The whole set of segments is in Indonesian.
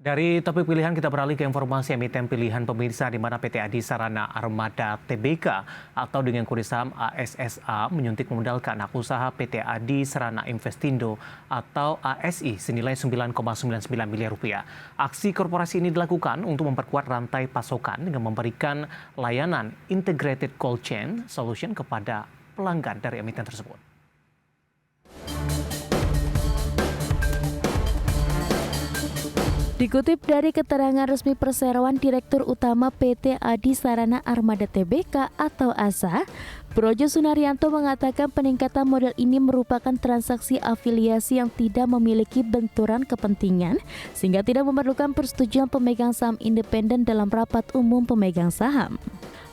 Dari topik pilihan kita beralih ke informasi emiten pilihan pemirsa di mana PT Adi Sarana Armada Tbk atau dengan kode saham ASSA menyuntik modal ke anak usaha PT Adi Sarana Investindo atau ASI senilai 9,99 miliar rupiah. Aksi korporasi ini dilakukan untuk memperkuat rantai pasokan dengan memberikan layanan integrated cold chain solution kepada pelanggan dari emiten tersebut. Dikutip dari keterangan resmi perseroan Direktur Utama PT Adi Sarana Armada Tbk atau ASA, Projo Sunaryanto mengatakan peningkatan modal ini merupakan transaksi afiliasi yang tidak memiliki benturan kepentingan sehingga tidak memerlukan persetujuan pemegang saham independen dalam rapat umum pemegang saham.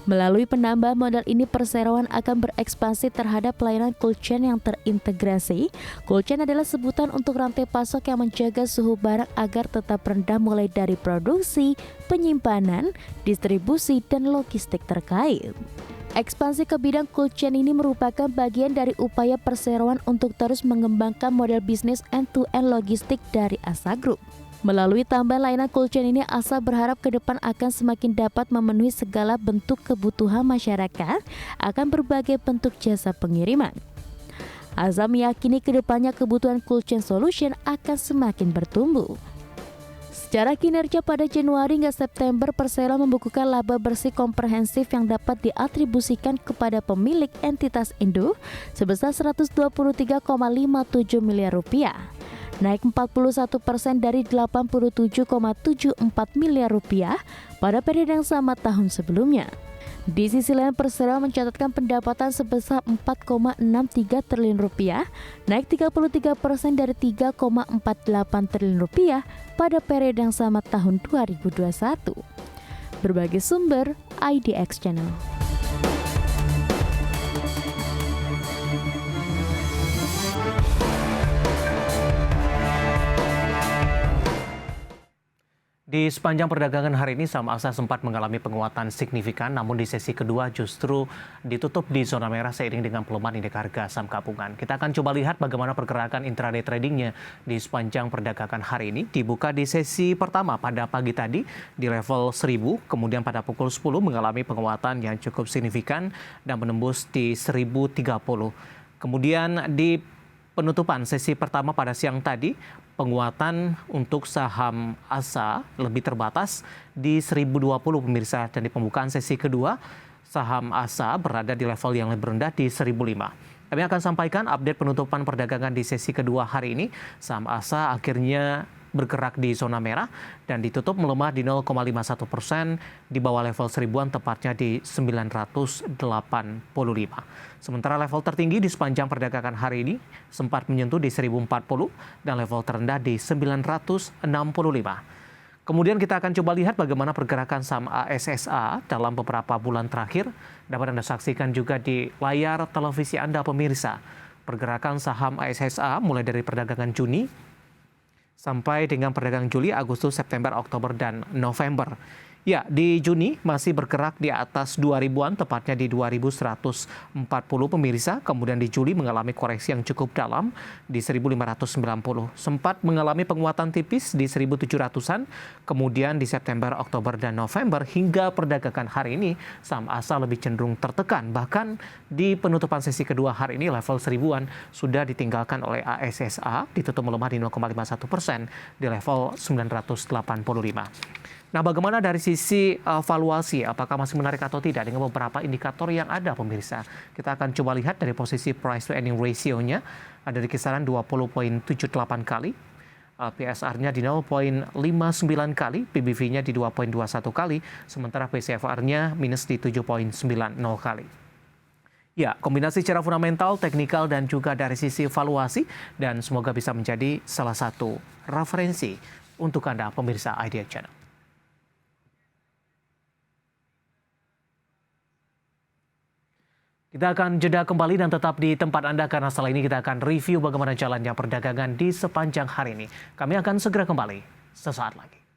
Melalui penambahan modal ini, perseroan akan berekspansi terhadap pelayanan cold chain yang terintegrasi. Cold chain adalah sebutan untuk rantai pasok yang menjaga suhu barang agar tetap rendah mulai dari produksi, penyimpanan, distribusi, dan logistik terkait. Ekspansi ke bidang cold chain ini merupakan bagian dari upaya perseroan untuk terus mengembangkan model bisnis end-to-end logistik dari ASA Group. Melalui tambahan layanan cold chain ini, ASA berharap ke depan akan semakin dapat memenuhi segala bentuk kebutuhan masyarakat akan berbagai bentuk jasa pengiriman. ASA meyakini ke depannya kebutuhan cold chain solution akan semakin bertumbuh. Secara kinerja pada Januari hingga September, perseroan membukukan laba bersih komprehensif yang dapat diatribusikan kepada pemilik entitas Indo sebesar 123,57 miliar rupiah. Naik 41% dari 87,74 miliar rupiah pada periode yang sama tahun sebelumnya. Di sisi lain, perseroan mencatatkan pendapatan sebesar 4,63 triliun rupiah, naik 33% dari 3,48 triliun rupiah pada periode yang sama tahun 2021. Berbagai sumber, IDX Channel. Di sepanjang perdagangan hari ini, saham ASA sempat mengalami penguatan signifikan, namun di sesi kedua justru ditutup di zona merah seiring dengan pelemahan indeks harga saham gabungan. Kita akan coba lihat bagaimana pergerakan intraday tradingnya di sepanjang perdagangan hari ini. Dibuka di sesi pertama pada pagi tadi di level 1000, kemudian pada pukul 10 mengalami penguatan yang cukup signifikan dan menembus di 1030. Kemudian di penutupan sesi pertama pada siang tadi, penguatan untuk saham ASA lebih terbatas di 1020 pemirsa, dan di pembukaan sesi kedua saham ASA berada di level yang lebih rendah di 1005. Kami akan sampaikan update penutupan perdagangan di sesi kedua hari ini. Saham ASA akhirnya bergerak di zona merah dan ditutup melemah di 0,51% di bawah level 1000-an, tepatnya di 985. Sementara level tertinggi di sepanjang perdagangan hari ini sempat menyentuh di 1040 dan level terendah di 965. Kemudian kita akan coba lihat bagaimana pergerakan saham ASSA dalam beberapa bulan terakhir. Dapat Anda saksikan juga di layar televisi Anda pemirsa. Pergerakan saham ASSA mulai dari perdagangan Juni sampai dengan perdagangan Juli, Agustus, September, Oktober, dan November. Ya, di Juni masih bergerak di atas 2000-an, tepatnya di 2140 pemirsa. Kemudian di Juli mengalami koreksi yang cukup dalam di 1590. Sempat mengalami penguatan tipis di 1700-an. Kemudian di September, Oktober, dan November hingga perdagangan hari ini, saham ASA lebih cenderung tertekan. Bahkan di penutupan sesi kedua hari ini level 1000-an sudah ditinggalkan oleh ASSA, ditutup melemah di 0,51% di level 985. Nah, bagaimana dari sisi valuasi, apakah masih menarik atau tidak dengan beberapa indikator yang ada pemirsa? Kita akan coba lihat dari posisi price to earning ratio-nya ada di kisaran 20,78 kali, PSR-nya di 0,59 kali, PBV-nya di 2,21 kali, sementara PCFR-nya minus di 7,90 kali. Ya, kombinasi secara fundamental, teknikal, dan juga dari sisi valuasi, dan semoga bisa menjadi salah satu referensi untuk Anda pemirsa IDX Channel. Kita akan jeda kembali dan tetap di tempat Anda karena setelah ini kita akan review bagaimana jalannya perdagangan di sepanjang hari ini. Kami akan segera kembali sesaat lagi.